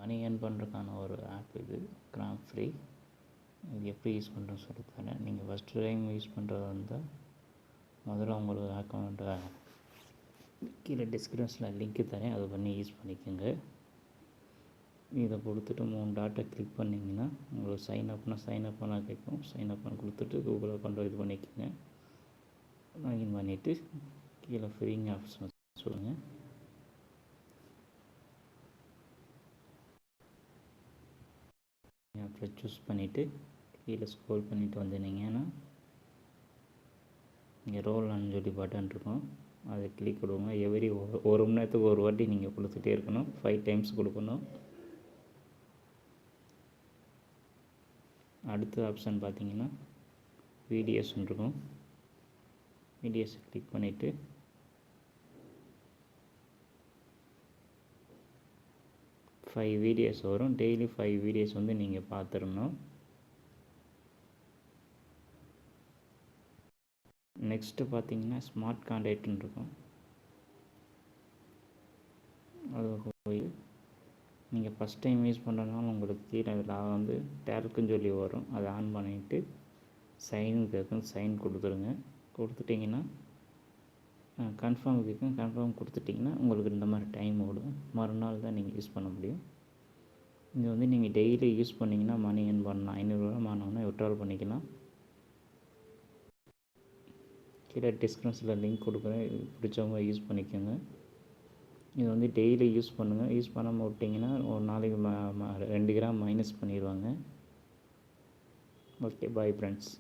Money earn பண்ணுறதுக்கான ஒரு app இது, கிராம் ஃப்ரீ. இது எப்படி யூஸ் பண்ணுறோன்னு சொல்லி தரேன். நீங்கள் ஃபஸ்ட்டு டைம் யூஸ் பண்ணுறதா இருந்தால் முதல்ல உங்களுக்கு அக்கௌண்ட்டை கீழே டிஸ்கிரிப்ஷனில் லிங்க்கு தரேன், அதை பண்ணி யூஸ் பண்ணிக்கோங்க. இதை கொடுத்துட்டு 3 டாட்டை கிளிக் பண்ணிங்கன்னா உங்களுக்கு சைன் அப்னா கேட்கும். சைன் அப்னு கொடுத்துட்டு கூகுள் அக்கௌண்ட்டை இது பண்ணிக்கோங்க. லாகின் பண்ணிவிட்டு கீழே ஃப்ரீங்க ஆப்ஷன் சொல்லுங்கள். ஆப்பில் சூஸ் பண்ணிவிட்டு கீழே ஸ்க்ரோல் பண்ணிவிட்டு வந்தீங்கன்னா இங்கே ரோல்னு சொல்லி பட்டன் இருக்கும், அதை கிளிக் கொடுங்க. ஒரு மணி நேரத்துக்கு ஒரு வாட்டி நீங்கள் கொடுத்துட்டே இருக்கணும், 5 டைம்ஸ் கொடுக்கணும். அடுத்த ஆப்ஷன் பார்த்தீங்கன்னா வீடியோஸ்ன்னு இருக்கும். வீடியோஸை கிளிக் பண்ணிவிட்டு ஃபைவ் வீடியோஸ் வரும். டெய்லி 5 வீடியோஸ் வந்து நீங்கள் பார்த்துடணும். நெக்ஸ்ட்டு பார்த்தீங்கன்னா ஸ்மார்ட் கான்டாக்ட்னு இருக்கும். அது போய் நீங்கள் ஃபஸ்ட் டைம் யூஸ் பண்ணுறதுனால உங்களுக்கு கீழே இதில் வந்து டேர்க்குன்னு சொல்லி வரும், அதை ஆன் பண்ணிவிட்டு சைன் கேட்கும், சைன் கொடுத்துருங்க. கொடுத்துட்டிங்கன்னா கன்ஃபார்ம் கேட்கும், கன்ஃபார்ம் கொடுத்துட்டிங்கன்னா உங்களுக்கு இந்த மாதிரி டைம் ஓடும். மறுநாள் தான் நீங்கள் யூஸ் பண்ண முடியும். இது வந்து நீங்கள் டெய்லி யூஸ் பண்ணிங்கன்னா மணி ஏர்ன் பண்ணலாம். 500 ரூபா மானோன்னா விட்ரால் பண்ணிக்கலாம். கீழே டிஸ்கிரிப்ஷனில் லிங்க் கொடுக்குறேன், பிடிச்சவங்க யூஸ் பண்ணிக்கோங்க. இது வந்து டெய்லி யூஸ் பண்ணுங்கள். யூஸ் பண்ணாமல் விட்டிங்கன்னா ஒரு நாளைக்கு 2 கிராம் மைனஸ் பண்ணிடுவாங்க. Okay, bye friends.